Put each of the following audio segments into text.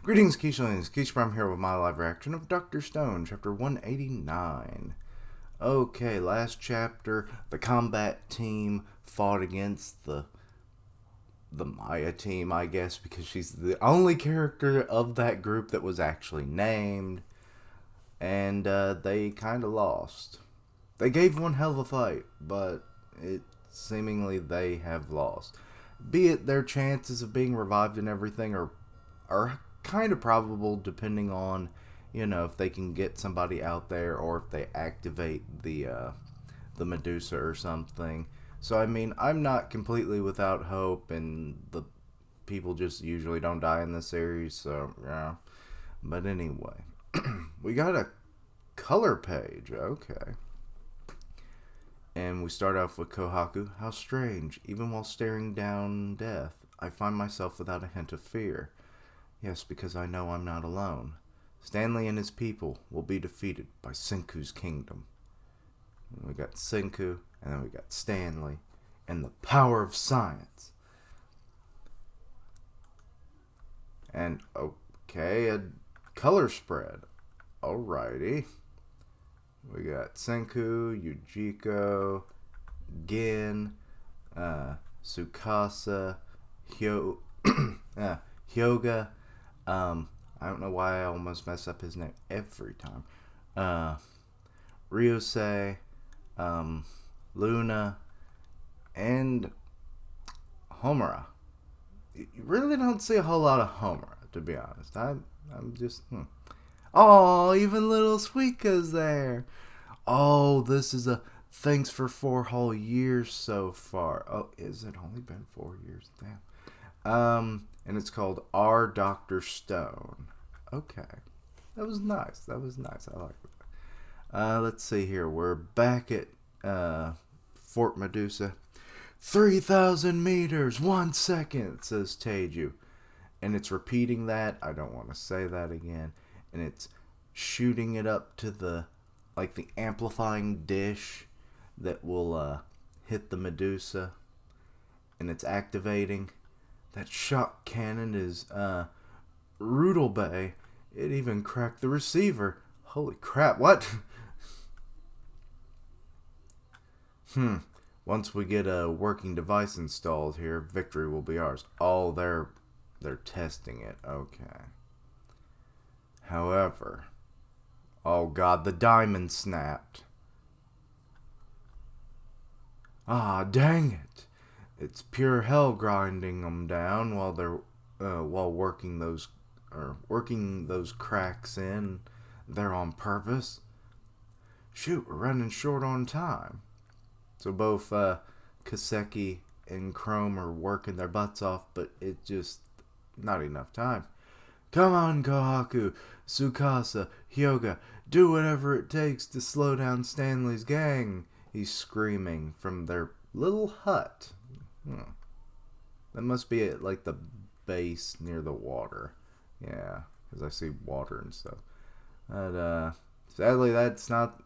Greetings, Keishlings. Keisha here with my live reaction of Dr. Stone, chapter 189. Okay, last chapter, the combat team fought against the Maya team, I guess, because she's the only character of that group that was actually named, and they kind of lost. They gave one hell of a fight, but it seemingly they have lost. Be it their chances of being revived and everything are kind of probable depending on, if they can get somebody out there or if they activate the Medusa or something. So I mean, I'm not completely without hope, and the people just usually don't die in this series, so yeah. But anyway, we got a color page. Okay. And we start off with Kohaku. How strange. Even while staring down death, I find myself without a hint of fear. Yes, because I know I'm not alone. Stanley and his people will be defeated by Senku's kingdom. And we got Senku, and then we got Stanley, and the power of science. And, okay, a color spread. Alrighty. We got Senku, Yujiko, Gin, Tsukasa, Hyoga. I don't know why I almost mess up his name every time. Ryusei, Luna, and Homura. You really don't see a whole lot of Homura, to be honest. I'm just. Oh, even little Suika's there. Oh, this is a thanks for 4 whole years so far. Oh, is it only been 4 years? Damn. And it's called Our Dr. Stone. Okay. That was nice. That was nice. I like that. Let's see here. We're back at Fort Medusa. 3,000 meters, 1 second, says Teiju. And it's repeating that. I don't want to say that again. And it's shooting it up to the amplifying dish that will hit the Medusa, and it's activating. That shock cannon is Rudel. It even cracked the receiver. Holy crap, what? Once we get a working device installed here, victory will be ours. Oh, they're testing it. Okay. However, oh god, the diamond snapped. Ah, dang it. It's pure hell grinding them down while they're working those cracks in. They're on purpose. Shoot, we're running short on time. So both Kaseki and Chrome are working their butts off, but it's just not enough time. Come on, Kohaku, Tsukasa, Hyoga, do whatever it takes to slow down Stanley's gang, he's screaming from their little hut. That must be at like the base near the water. Yeah, because I see water and stuff. But sadly, that's not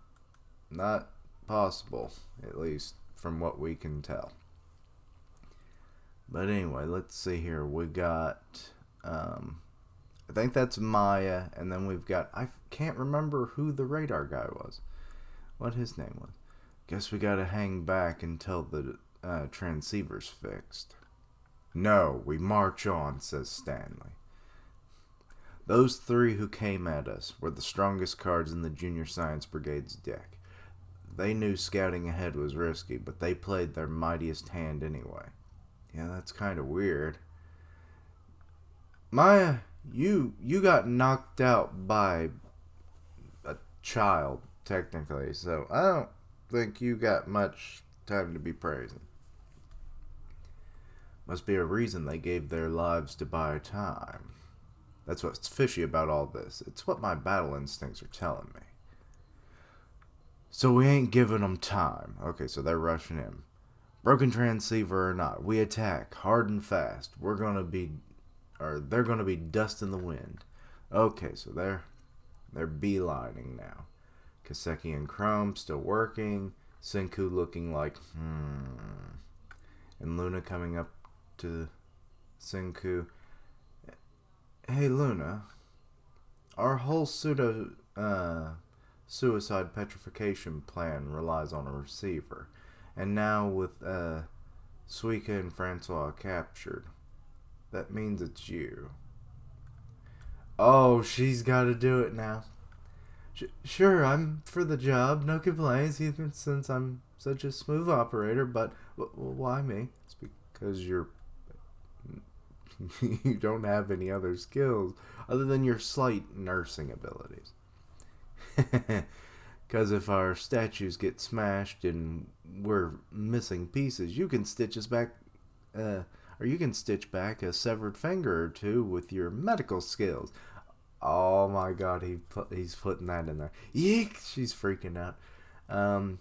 possible, at least from what we can tell. But anyway, let's see here. We got I think that's Maya, and then we've got, I can't remember who the radar guy was. What his name was. Guess we gotta hang back until the transceiver's fixed. No, we march on, says Stanley. Those 3 who came at us were the strongest cards in the Junior Science Brigade's deck. They knew scouting ahead was risky, but they played their mightiest hand anyway. Yeah, that's kind of weird. Maya, you got knocked out by a child, technically, so I don't think you got much time to be praising. Must be a reason they gave their lives to buy time. That's what's fishy about all this. It's what my battle instincts are telling me. So we ain't giving them time. Okay, so they're rushing in. Broken transceiver or not, we attack hard and fast. They're gonna be dust in the wind. Okay, so they're beelining now. Kaseki and Chrome still working. Senku looking like and Luna coming up to Senku. Hey Luna, our whole suicide petrification plan relies on a receiver, and now with Suika and Francois captured, that means it's you. Oh, she's got to do it now. Sure, I'm for the job, no complaints, even since I'm such a smooth operator, but why me? It's because you don't have any other skills other than your slight nursing abilities. Because if our statues get smashed and we're missing pieces, you can stitch us back, or you can stitch back a severed finger or two with your medical skills. Oh my god, he's putting that in there. Yeek! She's freaking out. Um,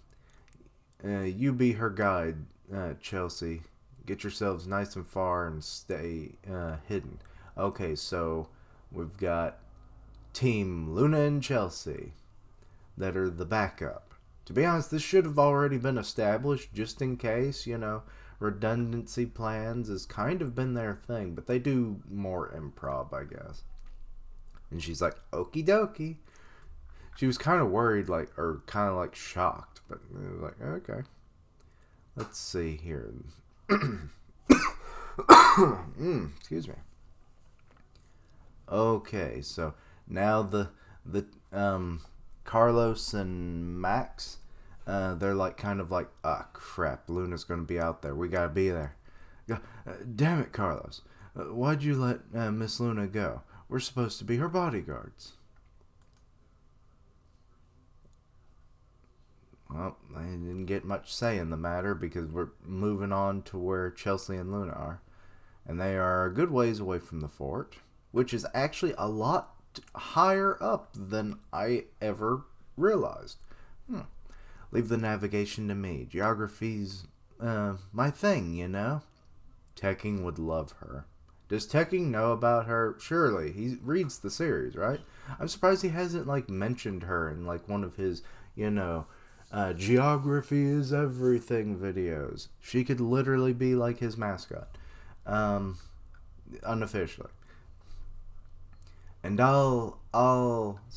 you be her guide, Chelsea. Get yourselves nice and far and stay hidden. Okay, so we've got Team Luna and Chelsea that are the backup. To be honest, this should have already been established just in case, redundancy plans has kind of been their thing, but they do more improv, I guess. And she's like, okie dokie. She was kind of worried, or kind of shocked, but it was like, okay. Let's see here. Excuse me. Okay, so now the Carlos and Max, they're crap, Luna's gonna be out there. We gotta be there. Damn it, Carlos. Why'd you let Miss Luna go? We're supposed to be her bodyguards. Well, they didn't get much say in the matter because we're moving on to where Chelsea and Luna are. And they are a good ways away from the fort, which is actually a lot higher up than I ever realized. Leave the navigation to me. Geography's my thing, Tekking would love her. Does Tekking know about her? Surely. He reads the series, right? I'm surprised he hasn't, mentioned her in, one of his, geography is everything videos. She could literally be, his mascot. Unofficially. And so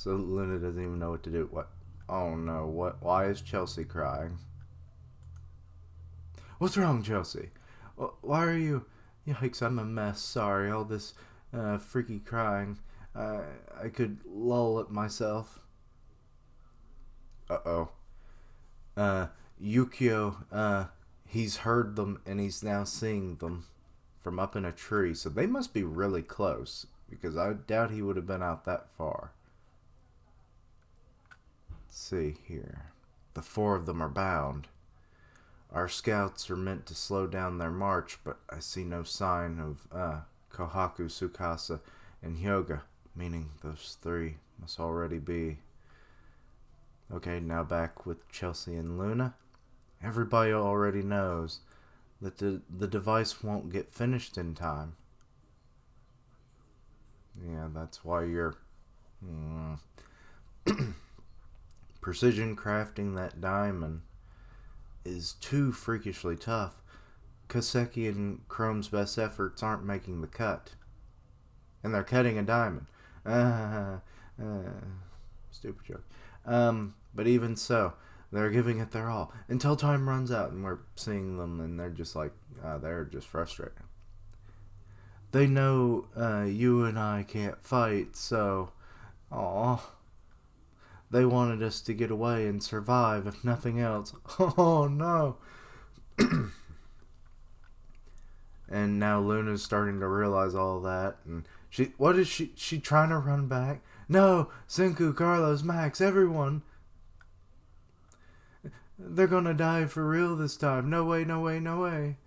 Luna doesn't even know what to do. What? Oh no, why is Chelsea crying? What's wrong, Chelsea? Why are you... Yikes, I'm a mess, sorry, all this freaky crying. I could lull it myself. Uh-oh. Yukio, he's heard them and he's now seeing them from up in a tree, so they must be really close, because I doubt he would have been out that far. Let's see here. The four of them are bound. Our scouts are meant to slow down their march, but I see no sign of Kohaku, Tsukasa, and Hyoga, meaning those three must already be... Okay, now back with Chelsea and Luna. Everybody already knows that the device won't get finished in time. Yeah, that's why you're precision crafting that diamond is too freakishly tough. Koseki and Chrome's best efforts aren't making the cut. And they're cutting a diamond. Stupid joke. But even so, they're giving it their all until time runs out and we're seeing them and they're just they're just frustrated. They know you and I can't fight, so... Aww. They wanted us to get away and survive, if nothing else. Oh, no. And now Luna's starting to realize all that. And she trying to run back? No, Senku, Carlos, Max, everyone. They're gonna die for real this time. No way, no way, no way.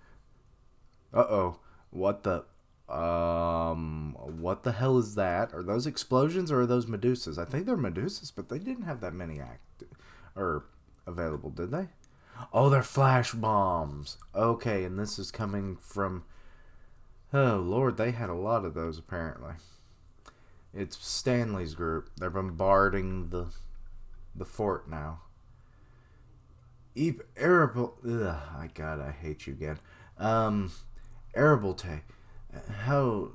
Uh-oh. What the hell is that? Are those explosions or are those Medusas? I think they're Medusas, but they didn't have that many available, did they? Oh, they're flash bombs. Okay, and this is coming from... Oh, Lord, they had a lot of those, apparently. It's Stanley's group. They're bombarding the fort now. Arable... God, I hate you again. Arabelte, how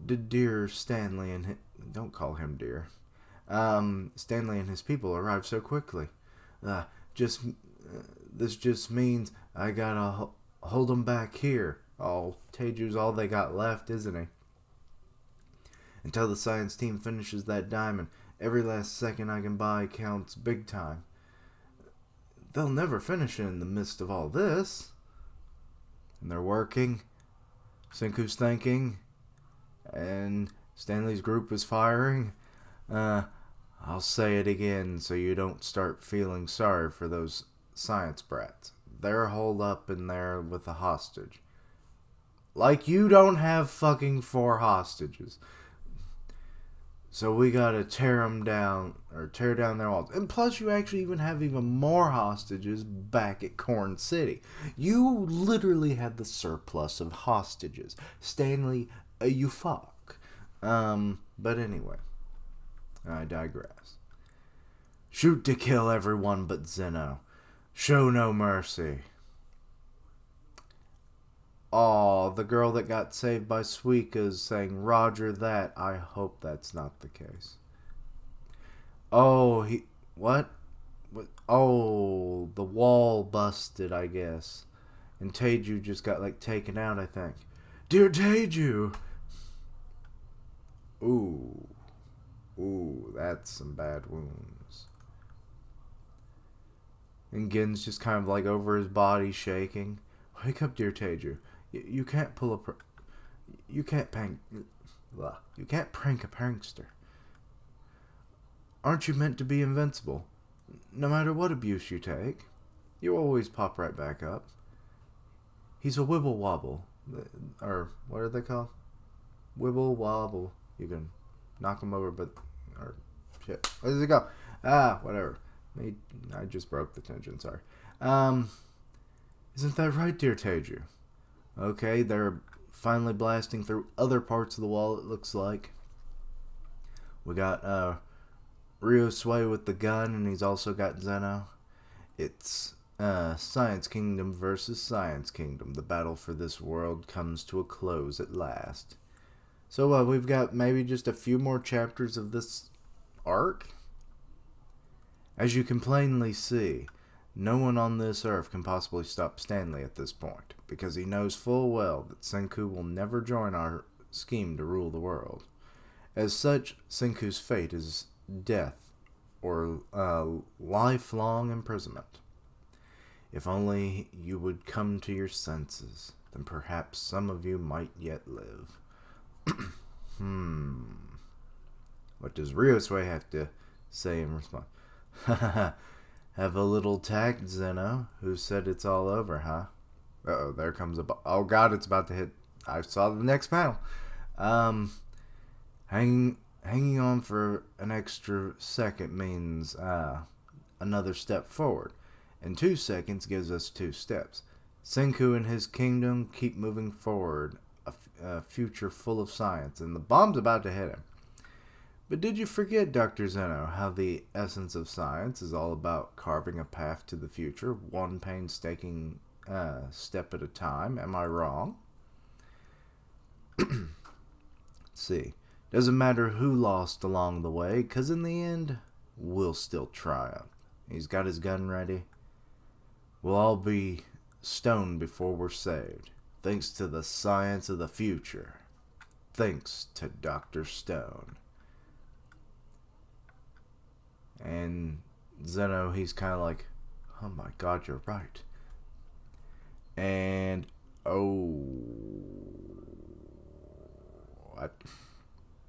did dear Stanley and don't call him dear. Stanley and his people arrived so quickly. Just this just means I gotta hold them back here. Oh, Teju's all they got left, isn't he? Until the science team finishes that diamond, every last second I can buy counts big time. They'll never finish it in the midst of all this. And they're working. Senku's thinking. And Stanley's group is firing. I'll say it again so you don't start feeling sorry for those science brats. They're holed up in there with a hostage. Like you don't have fucking 4 hostages. So we gotta tear them down, or tear down their walls. And plus you actually even have even more hostages back at Corn City. You literally had the surplus of hostages. Stanley, you fuck. But anyway, I digress. Shoot to kill everyone but Zeno. Show no mercy. Aw, the girl that got saved by Suika is saying, Roger that. I hope that's not the case. Oh, what? Oh, the wall busted, I guess. And Teju just got, taken out, I think. Dear Teju! Ooh, that's some bad wounds. And Gen's just kind of, over his body shaking. Wake up, dear Teju. You can't pull a you can't prank a prankster. Aren't you meant to be invincible? No matter what abuse you take, you always pop right back up. He's a wibble wobble, or what are they called? Wibble wobble. You can knock him over, or shit. Where does it go? Whatever. I just broke the tension. Sorry. Isn't that right, dear Teju? Okay, they're finally blasting through other parts of the wall, it looks like. We got Ryosui with the gun, and he's also got Zeno. It's Science Kingdom versus Science Kingdom. The battle for this world comes to a close at last. So we've got maybe just a few more chapters of this arc. As you can plainly see, no one on this earth can possibly stop Stanley at this point, because he knows full well that Senku will never join our scheme to rule the world. As such, Senku's fate is death or lifelong imprisonment. If only you would come to your senses, then perhaps some of you might yet live. What does Ryosui have to say in response? Have a little tact, Zeno. Who said it's all over, huh? Uh-oh, there comes oh god, it's about to hit. I saw the next panel. Hanging on for an extra second means another step forward. And 2 seconds gives us 2 steps. Senku and his kingdom keep moving forward. A future full of science. And the bomb's about to hit him. But did you forget, Dr. Zeno, how the essence of science is all about carving a path to the future, one painstaking step at a time? Am I wrong? Let's see. Doesn't matter who lost along the way, because in the end, we'll still triumph. He's got his gun ready. We'll all be stoned before we're saved, thanks to the science of the future. Thanks to Dr. Stone. And Zeno, he's kind of like, oh my god, you're right. And,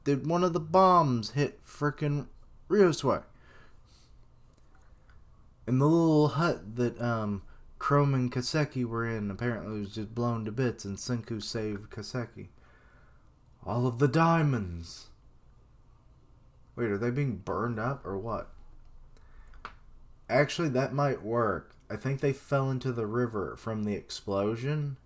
did one of the bombs hit frickin' Ryosui? And the little hut that Chrome and Kaseki were in apparently was just blown to bits, and Senku saved Kaseki. All of the diamonds. Wait, are they being burned up or what? Actually, that might work. I think they fell into the river from the explosion.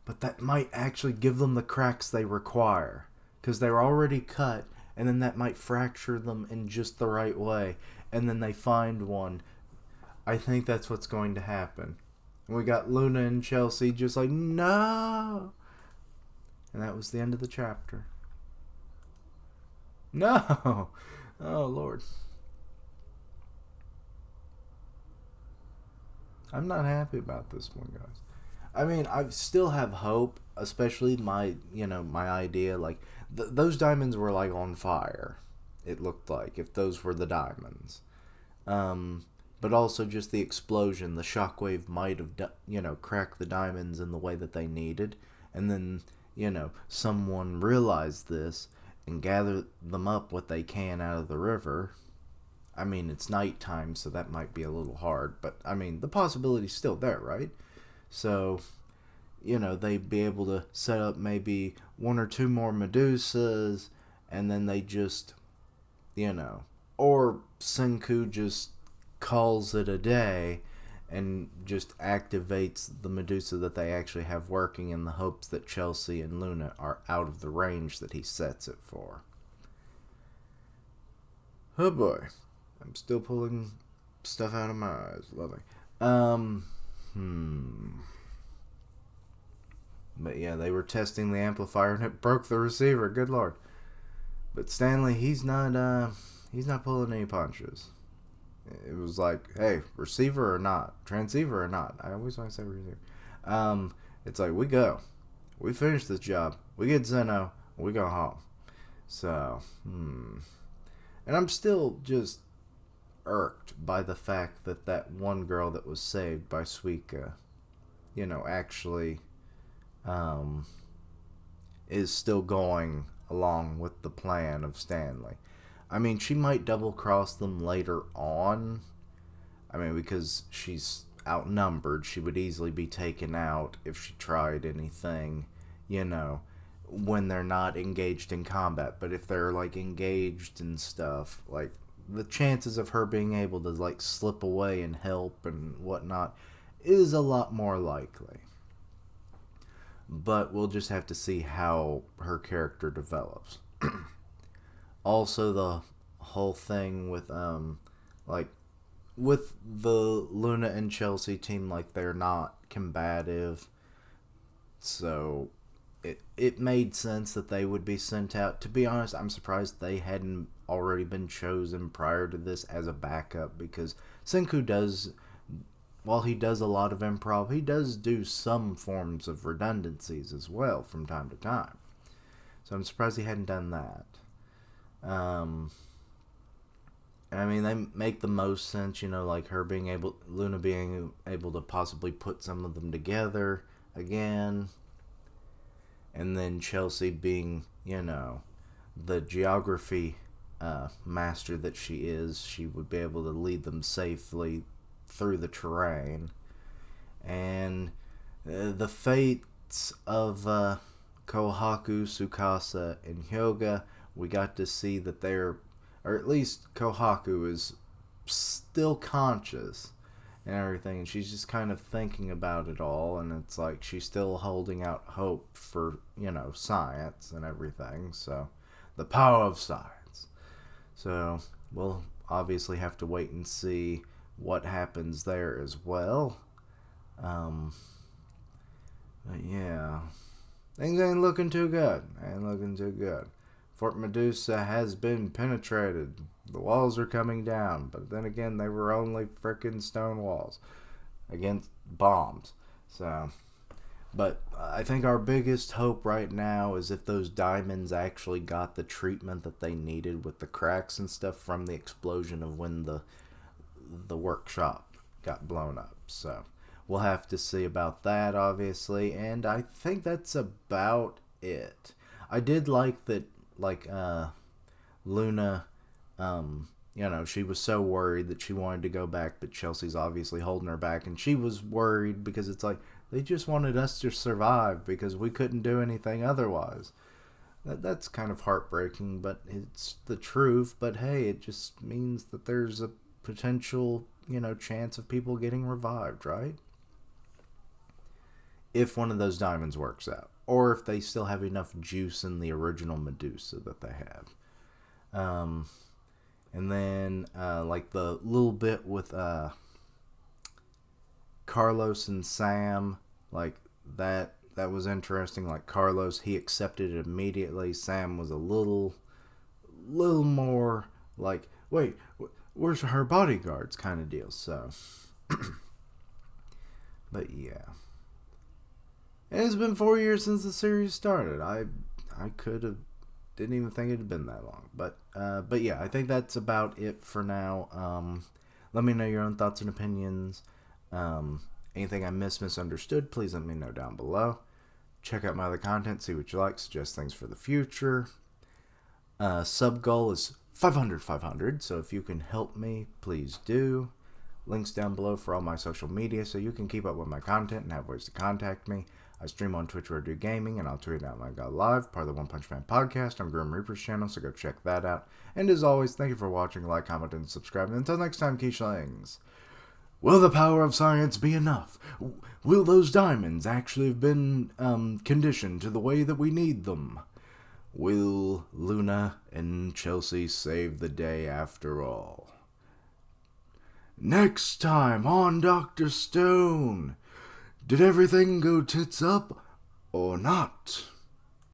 But that might actually give them the cracks they require. Because they're already cut. And then that might fracture them in just the right way. And then they find one. I think that's what's going to happen. And we got Luna and Chelsea just like, no! And that was the end of the chapter. No. Oh Lord. I'm not happy about this one, guys. I mean, I still have hope, especially my idea. Like, those diamonds were like on fire. It looked like if those were the diamonds. Um, but also just the explosion, the shockwave might have, cracked the diamonds in the way that they needed, and then someone realized this and gathered them up what they can out of the river. I mean, it's nighttime, so that might be a little hard, but I mean, the possibility's still there, right? So, they'd be able to set up maybe one or two more Medusas, and then they just, you know, or Senku just calls it a day and just activates the Medusa that they actually have working in the hopes that Chelsea and Luna are out of the range that he sets it for. Oh boy. I'm still pulling stuff out of my eyes. Lovely. Um, hmm. But yeah, they were testing the amplifier and it broke the receiver. Good lord. But Stanley, he's not pulling any punches. It was like, hey, receiver or not, transceiver or not. I always want to say receiver. It's like we go, we finish this job, we get Zeno, we go home. So, and I'm still just irked by the fact that that one girl that was saved by Suika, actually, um, is still going along with the plan of Stanley. I mean, she might double cross them later on. I mean, because she's outnumbered, she would easily be taken out if she tried anything, you know, when they're not engaged in combat. But if they're like engaged and stuff, like the chances of her being able to like slip away and help and whatnot is a lot more likely. But we'll just have to see how her character develops. Also, the whole thing with like with the Luna and Chelsea team, like they're not combative, so it made sense that they would be sent out. To be honest, I'm surprised they hadn't already been chosen prior to this as a backup, because Senku does, while he does a lot of improv, he does do some forms of redundancies as well from time to time. So I'm surprised he hadn't done that. Um, I mean, they make the most sense, like her being able, Luna being able to possibly put some of them together again, and then Chelsea being, the geography master that she is, she would be able to lead them safely through the terrain. And the fates of Kohaku, Tsukasa, and Hyoga, we got to see that they're, or at least Kohaku is still conscious and everything, and she's just kind of thinking about it all, and it's like she's still holding out hope for, science and everything. So, the power of science. So, we'll obviously have to wait and see what happens there as well. But yeah, things ain't looking too good. Ain't looking too good. Fort Medusa has been penetrated. The walls are coming down, but then again, they were only frickin' stone walls against bombs. So, but I think our biggest hope right now is if those diamonds actually got the treatment that they needed with the cracks and stuff from the explosion of when the workshop got blown up. So, we'll have to see about that, obviously, and I think that's about it. I did like that, like, Luna, she was so worried that she wanted to go back, but Chelsea's obviously holding her back, and she was worried because it's like, they just wanted us to survive because we couldn't do anything otherwise. That's kind of heartbreaking, but it's the truth. But hey, it just means that there's a potential, chance of people getting revived, right? If one of those diamonds works out, or if they still have enough juice in the original Medusa that they have. And then like the little bit with Carlos and Sam, like that was interesting. Like Carlos, he accepted it immediately. Sam was a little more like, wait, where's her bodyguards kind of deal. So, but yeah. And it's been 4 years since the series started. I could have didn't even think it had been that long. But yeah, I think that's about it for now. Let me know your own thoughts and opinions. Anything I misunderstood, please let me know down below. Check out my other content, see what you like, suggest things for the future. Sub goal is 500, so if you can help me, please do. Links down below for all my social media so you can keep up with my content and have ways to contact me. I stream on Twitch where I do gaming, and I'll tweet out when I go live, part of the One Punch Man podcast on Grim Reaper's channel, so go check that out. And as always, thank you for watching, like, comment, and subscribe. And until next time, Keishlings, will the power of science be enough? Will those diamonds actually have been conditioned to the way that we need them? Will Luna and Chelsea save the day after all? Next time on Dr. Stone, did everything go tits up or not?